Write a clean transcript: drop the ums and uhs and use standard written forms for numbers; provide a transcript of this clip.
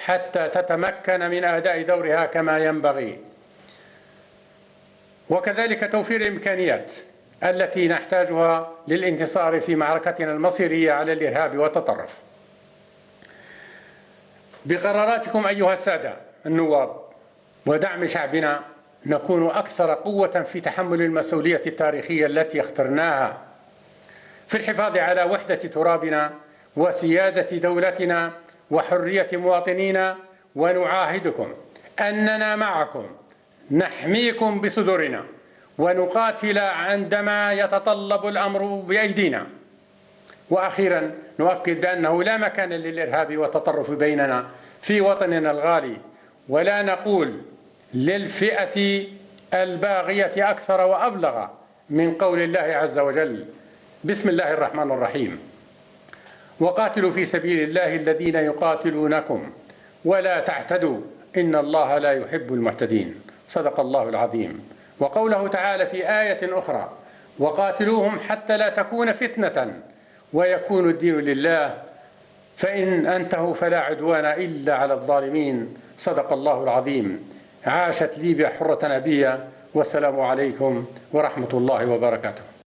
حتى تتمكن من أداء دورها كما ينبغي، وكذلك توفير الإمكانيات التي نحتاجها للانتصار في معركتنا المصيرية على الإرهاب والتطرف. بقراراتكم أيها السادة النواب ودعم شعبنا نكون أكثر قوة في تحمل المسؤولية التاريخية التي اخترناها في الحفاظ على وحدة ترابنا وسيادة دولتنا وحرية مواطنينا، ونعاهدكم أننا معكم نحميكم بصدورنا ونقاتل عندما يتطلب الأمر بأيدينا. وأخيرا نؤكد بأنه لا مكان للإرهاب والتطرف بيننا في وطننا الغالي، ولا نقول للفئة الباغية أكثر وأبلغ من قول الله عز وجل: بسم الله الرحمن الرحيم، وقاتلوا في سبيل الله الذين يقاتلونكم ولا تعتدوا إن الله لا يحب المعتدين. صدق الله العظيم. وقوله تعالى في آية أخرى: وقاتلوهم حتى لا تكون فتنة ويكون الدين لله فإن أنتهوا فلا عدوان إلا على الظالمين. صدق الله العظيم. عاشت ليبيا حرة أبية، والسلام عليكم ورحمة الله وبركاته.